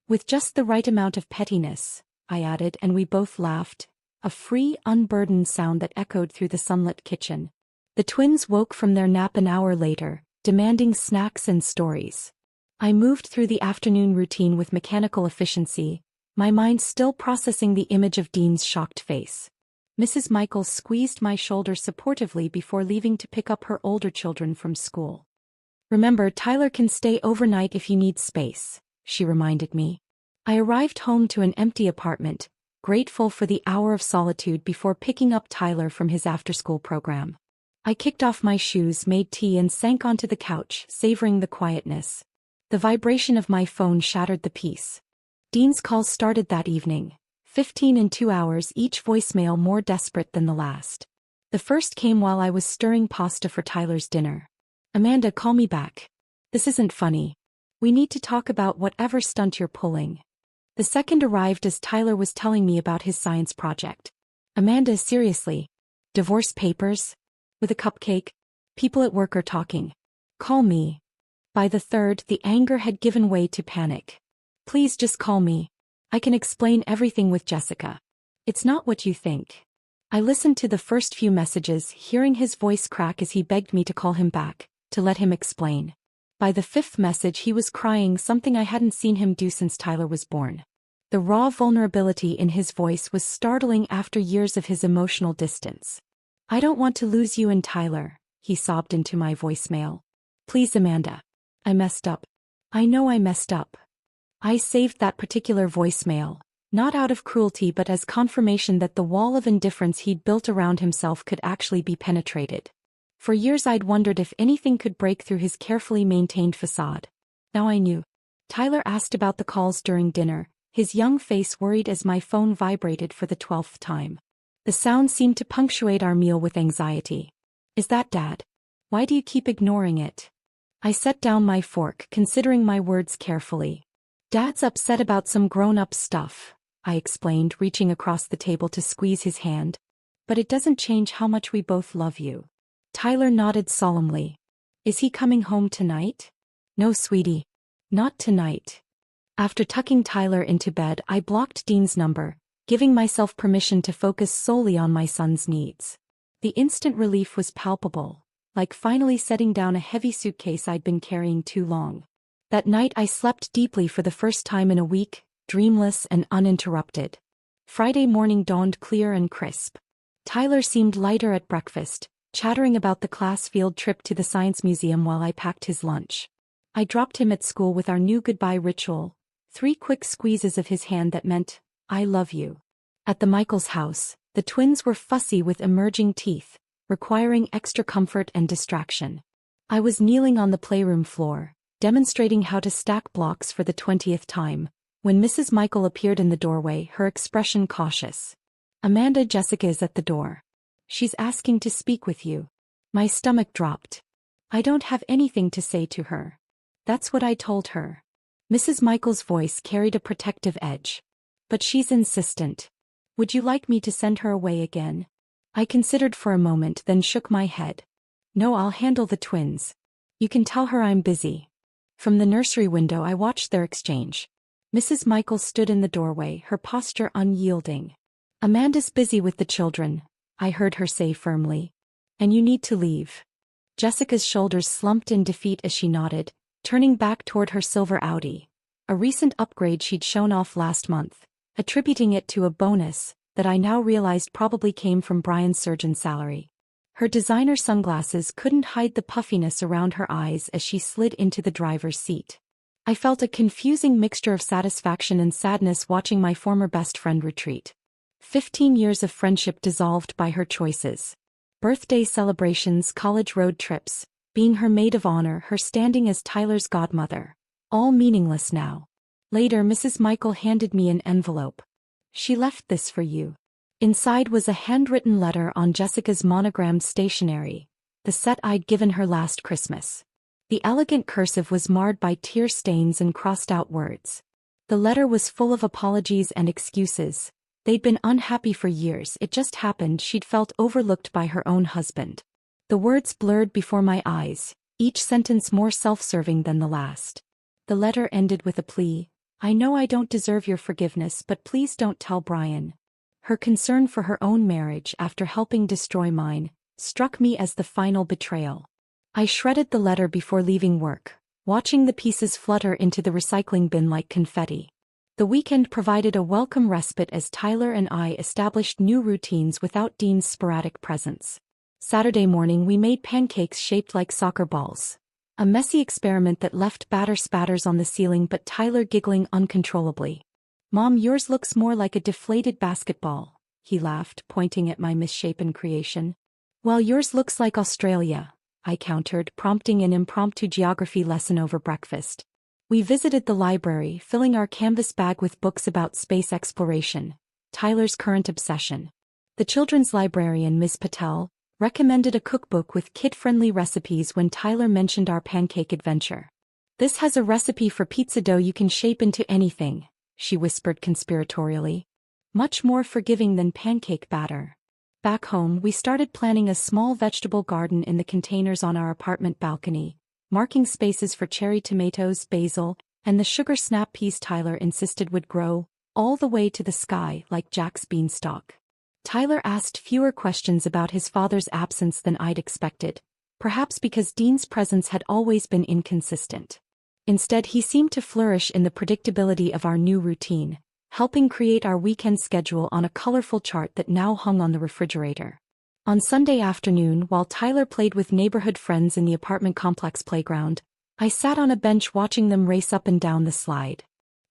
Speaker 1: With just the right amount of pettiness," I added, and we both laughed, a free, unburdened sound that echoed through the sunlit kitchen. The twins woke from their nap an hour later, demanding snacks and stories. I moved through the afternoon routine with mechanical efficiency, my mind still processing the image of Dean's shocked face. Mrs. Michaels squeezed my shoulder supportively before leaving to pick up her older children from school. "Remember, Tyler can stay overnight if you need space," she reminded me. I arrived home to an empty apartment, grateful for the hour of solitude before picking up Tyler from his after-school program. I kicked off my shoes, made tea, and sank onto the couch, savoring the quietness. The vibration of my phone shattered the peace. Dean's calls started that evening, 15 in 2 hours, each voicemail more desperate than the last. The first came while I was stirring pasta for Tyler's dinner. "Amanda, call me back. This isn't funny. We need to talk about whatever stunt you're pulling." The second arrived as Tyler was telling me about his science project. "Amanda, seriously. Divorce papers? With a cupcake? People at work are talking. Call me." By the third, the anger had given way to panic. "Please just call me. I can explain everything with Jessica. It's not what you think." I listened to the first few messages, hearing his voice crack as he begged me to call him back, to let him explain. By the fifth message he was crying, something I hadn't seen him do since Tyler was born. The raw vulnerability in his voice was startling after years of his emotional distance. "I don't want to lose you and Tyler," he sobbed into my voicemail. "Please, Amanda. I messed up. I know I messed up." I saved that particular voicemail, not out of cruelty but as confirmation that the wall of indifference he'd built around himself could actually be penetrated. For years I'd wondered if anything could break through his carefully maintained facade. Now I knew. Tyler asked about the calls during dinner, his young face worried as my phone vibrated for the 12th time. The sound seemed to punctuate our meal with anxiety. "Is that Dad? Why do you keep ignoring it?" I set down my fork, considering my words carefully. "Dad's upset about some grown-up stuff," I explained, reaching across the table to squeeze his hand. "But it doesn't change how much we both love you." Tyler nodded solemnly. "Is he coming home tonight?" "No, sweetie. Not tonight." After tucking Tyler into bed, I blocked Dean's number, giving myself permission to focus solely on my son's needs. The instant relief was palpable, like finally setting down a heavy suitcase I'd been carrying too long. That night I slept deeply for the first time in a week, dreamless and uninterrupted. Friday morning dawned clear and crisp. Tyler seemed lighter at breakfast, chattering about the class field trip to the Science Museum while I packed his lunch. I dropped him at school with our new goodbye ritual, 3 quick squeezes of his hand that meant, I love you. At the Michaels' house, the twins were fussy with emerging teeth, requiring extra comfort and distraction. I was kneeling on the playroom floor, demonstrating how to stack blocks for the 20th time, when Mrs. Michael appeared in the doorway, her expression cautious. Amanda, Jessica is at the door. She's asking to speak with you. My stomach dropped. I don't have anything to say to her. That's what I told her. Mrs. Michael's voice carried a protective edge. But she's insistent. Would you like me to send her away again? I considered for a moment, then shook my head. No, I'll handle the twins. You can tell her I'm busy. From the nursery window I watched their exchange. Mrs. Michael stood in the doorway, her posture unyielding. Amanda's busy with the children, I heard her say firmly. And you need to leave. Jessica's shoulders slumped in defeat as she nodded, turning back toward her silver Audi, a recent upgrade she'd shown off last month, attributing it to a bonus that I now realized probably came from Brian's surgeon's salary. Her designer sunglasses couldn't hide the puffiness around her eyes as she slid into the driver's seat. I felt a confusing mixture of satisfaction and sadness watching my former best friend retreat. 15 years of friendship dissolved by her choices. Birthday celebrations, college road trips, being her maid of honor, her standing as Tyler's godmother. All meaningless now. Later, Mrs. Michael handed me an envelope. She left this for you. Inside was a handwritten letter on Jessica's monogrammed stationery, the set I'd given her last Christmas. The elegant cursive was marred by tear stains and crossed-out words. The letter was full of apologies and excuses. They'd been unhappy for years, it just happened she'd felt overlooked by her own husband. The words blurred before my eyes, each sentence more self-serving than the last. The letter ended with a plea. I know I don't deserve your forgiveness, but please don't tell Brian. Her concern for her own marriage after helping destroy mine struck me as the final betrayal. I shredded the letter before leaving work, watching the pieces flutter into the recycling bin like confetti. The weekend provided a welcome respite as Tyler and I established new routines without Dean's sporadic presence. Saturday morning we made pancakes shaped like soccer balls. A messy experiment that left batter spatters on the ceiling but Tyler giggling uncontrollably. Mom, yours looks more like a deflated basketball, he laughed, pointing at my misshapen creation. Well, yours looks like Australia, I countered, prompting an impromptu geography lesson over breakfast. We visited the library, filling our canvas bag with books about space exploration, Tyler's current obsession. The children's librarian, Ms. Patel, recommended a cookbook with kid-friendly recipes when Tyler mentioned our pancake adventure. This has a recipe for pizza dough you can shape into anything, she whispered conspiratorially. Much more forgiving than pancake batter. Back home, we started planting a small vegetable garden in the containers on our apartment balcony, marking spaces for cherry tomatoes, basil, and the sugar snap peas Tyler insisted would grow all the way to the sky like Jack's beanstalk. Tyler asked fewer questions about his father's absence than I'd expected, perhaps because Dean's presence had always been inconsistent. Instead, he seemed to flourish in the predictability of our new routine, helping create our weekend schedule on a colorful chart that now hung on the refrigerator. On Sunday afternoon, while Tyler played with neighborhood friends in the apartment complex playground, I sat on a bench watching them race up and down the slide.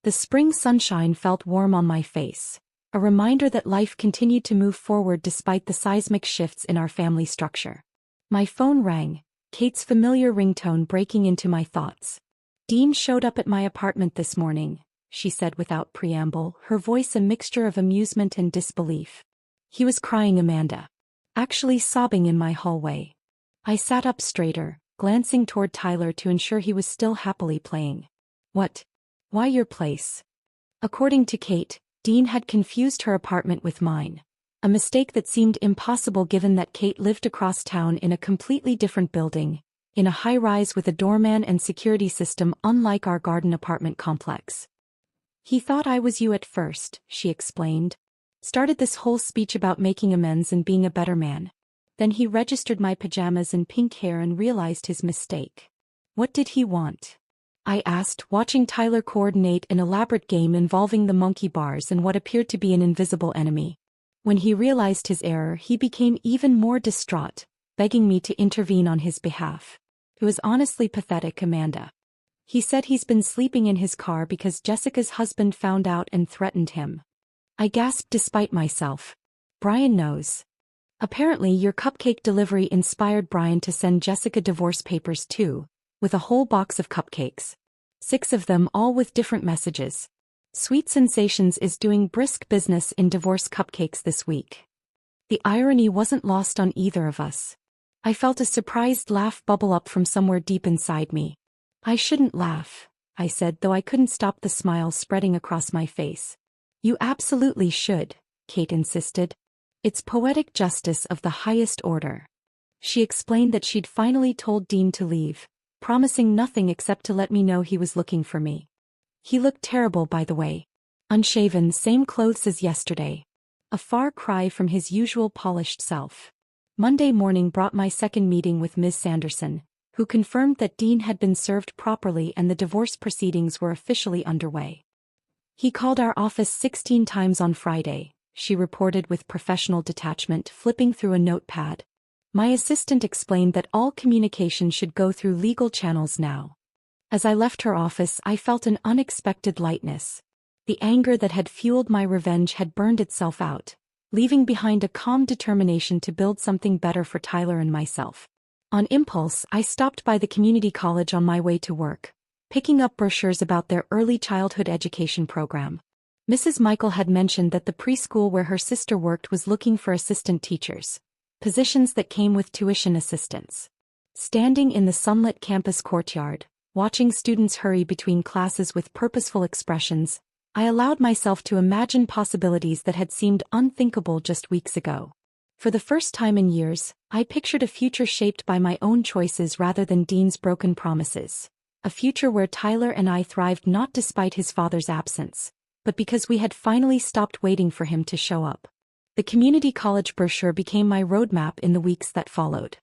Speaker 1: The spring sunshine felt warm on my face, a reminder that life continued to move forward despite the seismic shifts in our family structure. My phone rang, Kate's familiar ringtone breaking into my thoughts. Dean showed up at my apartment this morning, she said without preamble, her voice a mixture of amusement and disbelief. He was crying, Amanda. Actually sobbing in my hallway. I sat up straighter, glancing toward Tyler to ensure he was still happily playing. What? Why your place? According to Kate, Dean had confused her apartment with mine. A mistake that seemed impossible given that Kate lived across town in a completely different building, in a high-rise with a doorman and security system unlike our garden apartment complex. He thought I was you at first, she explained. Started this whole speech about making amends and being a better man. Then he registered my pajamas and pink hair and realized his mistake. What did he want? I asked, watching Tyler coordinate an elaborate game involving the monkey bars and what appeared to be an invisible enemy. When he realized his error, he became even more distraught, begging me to intervene on his behalf. It was honestly pathetic, Amanda. He said he's been sleeping in his car because Jessica's husband found out and threatened him. I gasped despite myself. Brian knows. Apparently your cupcake delivery inspired Brian to send Jessica divorce papers too, with a whole box of cupcakes. 6 of them, all with different messages. Sweet Sensations is doing brisk business in divorce cupcakes this week. The irony wasn't lost on either of us. I felt a surprised laugh bubble up from somewhere deep inside me. I shouldn't laugh, I said, though I couldn't stop the smile spreading across my face. You absolutely should, Kate insisted. It's poetic justice of the highest order. She explained that she'd finally told Dean to leave, promising nothing except to let me know he was looking for me. He looked terrible, by the way. Unshaven, same clothes as yesterday. A far cry from his usual polished self. Monday morning brought my second meeting with Ms. Sanderson, who confirmed that Dean had been served properly and the divorce proceedings were officially underway. He called our office 16 times on Friday, she reported with professional detachment, flipping through a notepad. My assistant explained that all communication should go through legal channels now. As I left her office, I felt an unexpected lightness. The anger that had fueled my revenge had burned itself out, leaving behind a calm determination to build something better for Tyler and myself. On impulse, I stopped by the community college on my way to work, picking up brochures about their early childhood education program. Mrs. Michael had mentioned that the preschool where her sister worked was looking for assistant teachers, positions that came with tuition assistance. Standing in the sunlit campus courtyard, watching students hurry between classes with purposeful expressions, I allowed myself to imagine possibilities that had seemed unthinkable just weeks ago. For the first time in years, I pictured a future shaped by my own choices rather than Dean's broken promises. A future where Tyler and I thrived not despite his father's absence, but because we had finally stopped waiting for him to show up. The community college brochure became my roadmap in the weeks that followed.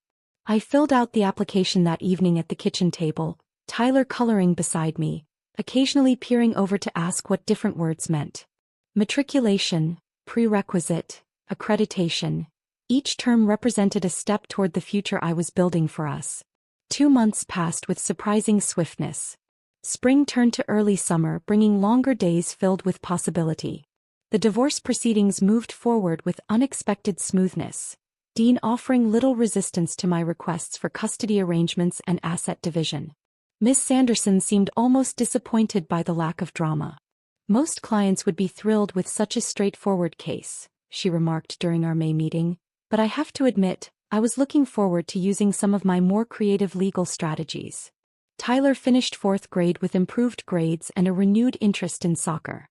Speaker 1: I filled out the application that evening at the kitchen table, Tyler coloring beside me, occasionally peering over to ask what different words meant. Matriculation, prerequisite, accreditation. Each term represented a step toward the future I was building for us. 2 months passed with surprising swiftness. Spring turned to early summer, bringing longer days filled with possibility. The divorce proceedings moved forward with unexpected smoothness, Dean offering little resistance to my requests for custody arrangements and asset division. Miss Sanderson seemed almost disappointed by the lack of drama. Most clients would be thrilled with such a straightforward case, she remarked during our May meeting, but I have to admit, I was looking forward to using some of my more creative legal strategies. Tyler finished 4th grade with improved grades and a renewed interest in soccer.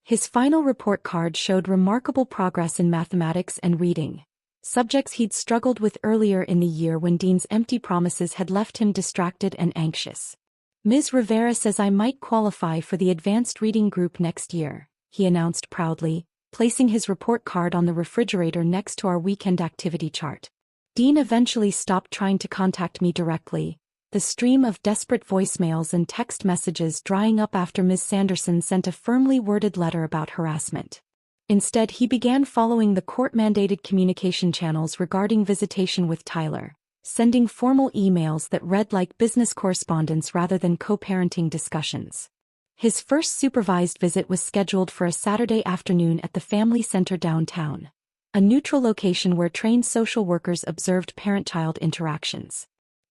Speaker 1: His final report card showed remarkable progress in mathematics and reading, subjects he'd struggled with earlier in the year when Dean's empty promises had left him distracted and anxious. Ms. Rivera says I might qualify for the advanced reading group next year, he announced proudly, placing his report card on the refrigerator next to our weekend activity chart. Dean eventually stopped trying to contact me directly, the stream of desperate voicemails and text messages drying up after Ms. Sanderson sent a firmly worded letter about harassment. Instead, he began following the court-mandated communication channels regarding visitation with Tyler, sending formal emails that read like business correspondence rather than co-parenting discussions. His first supervised visit was scheduled for a Saturday afternoon at the family center downtown, a neutral location where trained social workers observed parent-child interactions.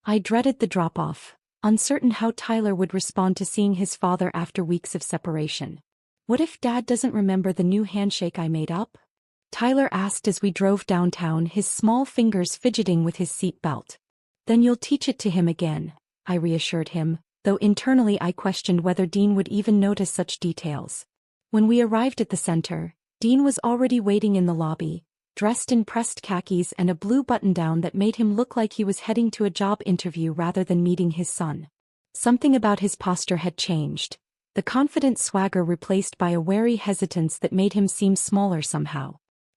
Speaker 1: I dreaded the drop-off, uncertain how Tyler would respond to seeing his father after weeks of separation. What if Dad doesn't remember the new handshake I made up? Tyler asked as we drove downtown, his small fingers fidgeting with his seat belt. Then you'll teach it to him again, I reassured him, though internally I questioned whether Dean would even notice such details. When we arrived at the center, Dean was already waiting in the lobby, dressed in pressed khakis and a blue button-down that made him look like he was heading to a job interview rather than meeting his son. Something about his posture had changed, the confident swagger replaced by a wary hesitance that made him seem smaller somehow.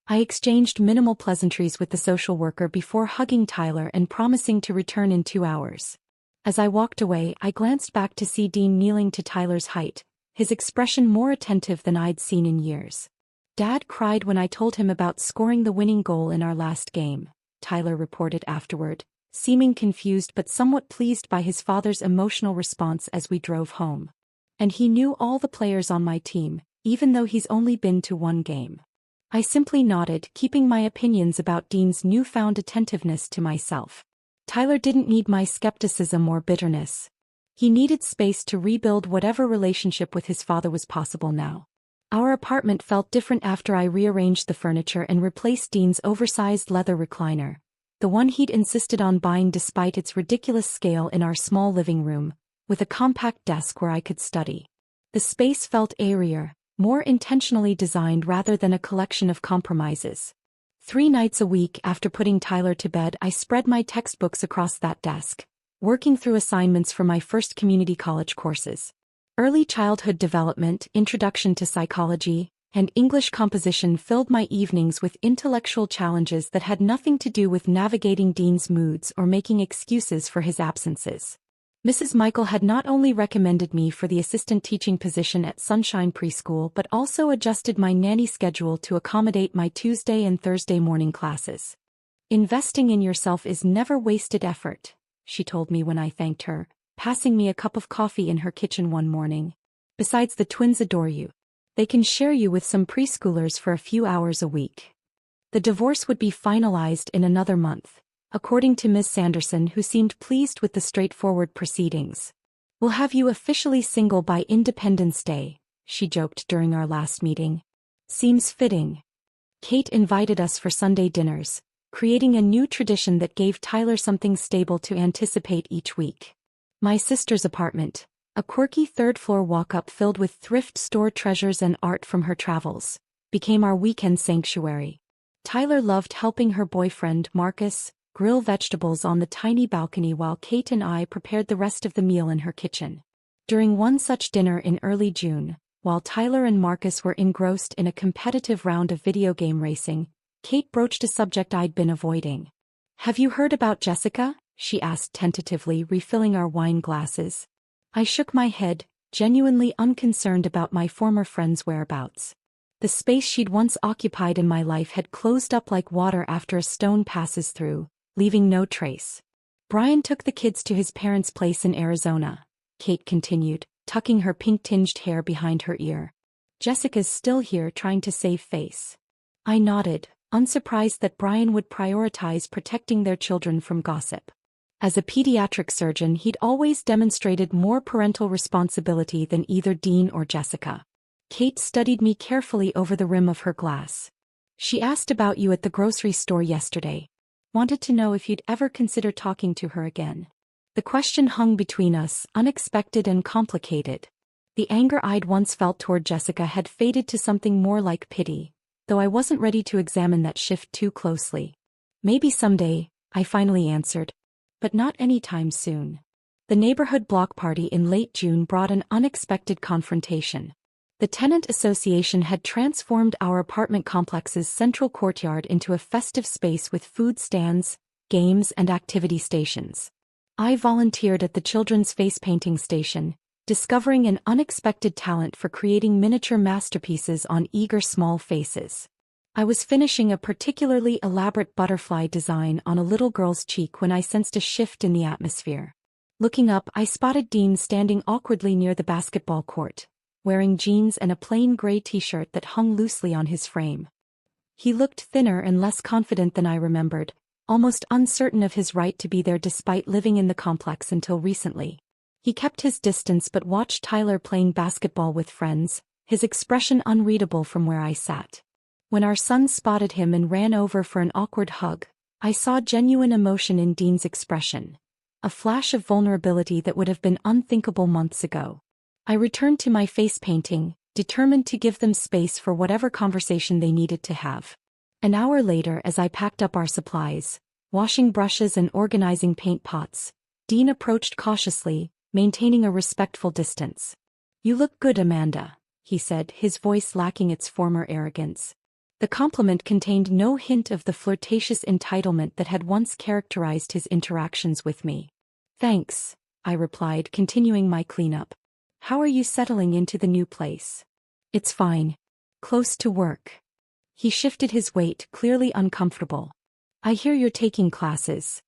Speaker 1: I exchanged minimal pleasantries with the social worker before hugging Tyler and promising to return in 2 hours. As I walked away, I glanced back to see Dean kneeling to Tyler's height, his expression more attentive than I'd seen in years. Dad cried when I told him about scoring the winning goal in our last game, Tyler reported afterward, seeming confused but somewhat pleased by his father's emotional response as we drove home. And he knew all the players on my team, even though he's only been to one game. I simply nodded, keeping my opinions about Dean's newfound attentiveness to myself. Tyler didn't need my skepticism or bitterness. He needed space to rebuild whatever relationship with his father was possible now. Our apartment felt different after I rearranged the furniture and replaced Dean's oversized leather recliner, the one he'd insisted on buying despite its ridiculous scale, in our small living room, with a compact desk where I could study. The space felt airier, more intentionally designed rather than a collection of compromises. 3 nights a week after putting Tyler to bed, I spread my textbooks across that desk, working through assignments for my first community college courses. Early childhood development, introduction to psychology, and English composition filled my evenings with intellectual challenges that had nothing to do with navigating Dean's moods or making excuses for his absences. Mrs. Michael had not only recommended me for the assistant teaching position at Sunshine Preschool but also adjusted my nanny schedule to accommodate my Tuesday and Thursday morning classes. "Investing in yourself is never wasted effort," she told me when I thanked her, passing me a cup of coffee in her kitchen one morning. "Besides, the twins adore you. They can share you with some preschoolers for a few hours a week." The divorce would be finalized in another month, according to Ms. Sanderson, who seemed pleased with the straightforward proceedings. "We'll have you officially single by Independence Day," she joked during our last meeting. "Seems fitting." Kate invited us for Sunday dinners, creating a new tradition that gave Tyler something stable to anticipate each week. My sister's apartment, a quirky third-floor walk-up filled with thrift store treasures and art from her travels, became our weekend sanctuary. Tyler loved helping her boyfriend, Marcus, grill vegetables on the tiny balcony while Kate and I prepared the rest of the meal in her kitchen. During one such dinner in early June, while Tyler and Marcus were engrossed in a competitive round of video game racing, Kate broached a subject I'd been avoiding. "Have you heard about Jessica?" she asked tentatively, refilling our wine glasses. I shook my head, genuinely unconcerned about my former friend's whereabouts. The space she'd once occupied in my life had closed up like water after a stone passes through, leaving no trace. "Brian took the kids to his parents' place in Arizona," Kate continued, tucking her pink-tinged hair behind her ear. "Jessica's still here trying to save face." I nodded, unsurprised that Brian would prioritize protecting their children from gossip. As a pediatric surgeon, he'd always demonstrated more parental responsibility than either Dean or Jessica. Kate studied me carefully over the rim of her glass. "She asked about you at the grocery store yesterday. Wanted to know if you'd ever consider talking to her again." The question hung between us, unexpected and complicated. The anger I'd once felt toward Jessica had faded to something more like pity, though I wasn't ready to examine that shift too closely. "Maybe someday," I finally answered. "But not anytime soon." The neighborhood block party in late June brought an unexpected confrontation. The tenant association had transformed our apartment complex's central courtyard into a festive space with food stands, games, and activity stations. I volunteered at the children's face painting station, discovering an unexpected talent for creating miniature masterpieces on eager small faces. I was finishing a particularly elaborate butterfly design on a little girl's cheek when I sensed a shift in the atmosphere. Looking up, I spotted Dean standing awkwardly near the basketball court, wearing jeans and a plain gray t-shirt that hung loosely on his frame. He looked thinner and less confident than I remembered, almost uncertain of his right to be there despite living in the complex until recently. He kept his distance but watched Tyler playing basketball with friends, his expression unreadable from where I sat. When our son spotted him and ran over for an awkward hug, I saw genuine emotion in Dean's expression, a flash of vulnerability that would have been unthinkable months ago. I returned to my face painting, determined to give them space for whatever conversation they needed to have. An hour later, as I packed up our supplies, washing brushes and organizing paint pots, Dean approached cautiously, maintaining a respectful distance. "You look good, Amanda," he said, his voice lacking its former arrogance. The compliment contained no hint of the flirtatious entitlement that had once characterized his interactions with me. "Thanks," I replied, continuing my cleanup. "How are you settling into the new place?" "It's fine. Close to work." He shifted his weight, clearly uncomfortable. "I hear you're taking classes."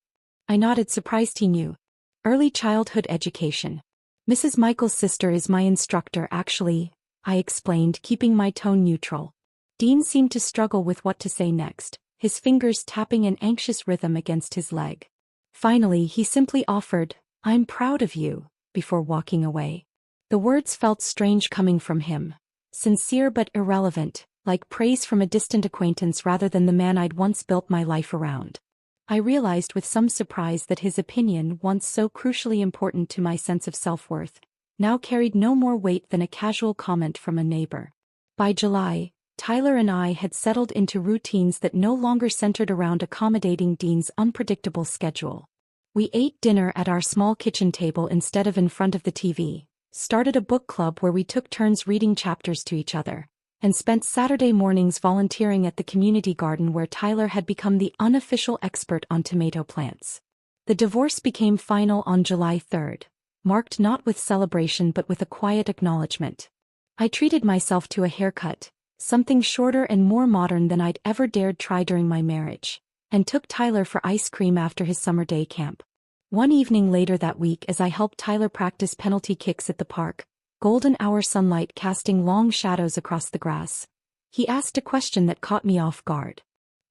Speaker 1: I nodded, surprised he knew. Early childhood education. Mrs. Michael's sister is my instructor actually, I explained, keeping my tone neutral. Dean seemed to struggle with what to say next, his fingers tapping an anxious rhythm against his leg. Finally, he simply offered, "I'm proud of you," before walking away. The words felt strange coming from him. Sincere but irrelevant, like praise from a distant acquaintance rather than the man I'd once built my life around. I realized with some surprise that his opinion, once so crucially important to my sense of self-worth, now carried no more weight than a casual comment from a neighbor. By July, Tyler and I had settled into routines that no longer centered around accommodating Dean's unpredictable schedule. We ate dinner at our small kitchen table instead of in front of the TV, started a book club where we took turns reading chapters to each other, and spent Saturday mornings volunteering at the community garden where Tyler had become the unofficial expert on tomato plants. The divorce became final on July 3rd, marked not with celebration but with a quiet acknowledgement. I treated myself to a haircut, something shorter and more modern than I'd ever dared try during my marriage, and took Tyler for ice cream after his summer day camp. One evening later that week, as I helped Tyler practice penalty kicks at the park, golden hour sunlight casting long shadows across the grass, he asked a question that caught me off guard.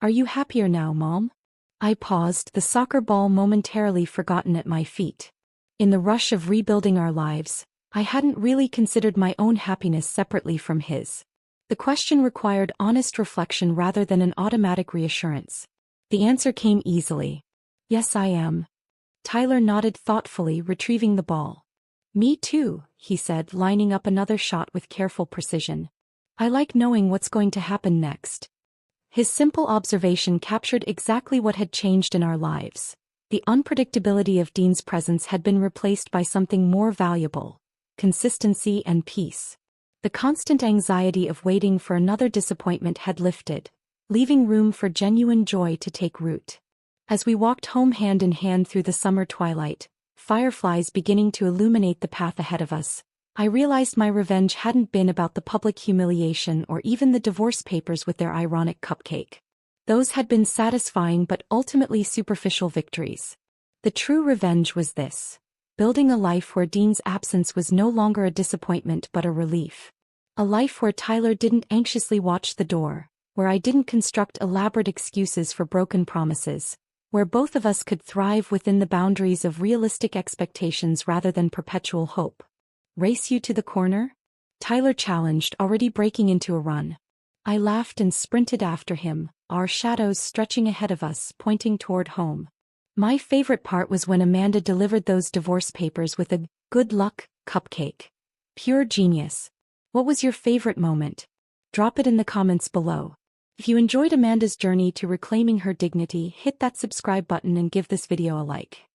Speaker 1: "Are you happier now, Mom?" I paused, the soccer ball momentarily forgotten at my feet. In the rush of rebuilding our lives, I hadn't really considered my own happiness separately from his. The question required honest reflection rather than an automatic reassurance. The answer came easily. "Yes, I am." Tyler nodded thoughtfully, retrieving the ball. "Me too," he said, lining up another shot with careful precision. "I like knowing what's going to happen next." His simple observation captured exactly what had changed in our lives. The unpredictability of Dean's presence had been replaced by something more valuable: consistency and peace. The constant anxiety of waiting for another disappointment had lifted, leaving room for genuine joy to take root. As we walked home hand in hand through the summer twilight, fireflies beginning to illuminate the path ahead of us, I realized my revenge hadn't been about the public humiliation or even the divorce papers with their ironic cupcake. Those had been satisfying but ultimately superficial victories. The true revenge was this: building a life where Dean's absence was no longer a disappointment but a relief. A life where Tyler didn't anxiously watch the door, where I didn't construct elaborate excuses for broken promises, where both of us could thrive within the boundaries of realistic expectations rather than perpetual hope. "Race you to the corner?" Tyler challenged, already breaking into a run. I laughed and sprinted after him, our shadows stretching ahead of us, pointing toward home. My favorite part was when Amanda delivered those divorce papers with a "good luck" cupcake. Pure genius. What was your favorite moment? Drop it in the comments below. If you enjoyed Amanda's journey to reclaiming her dignity, hit that subscribe button and give this video a like.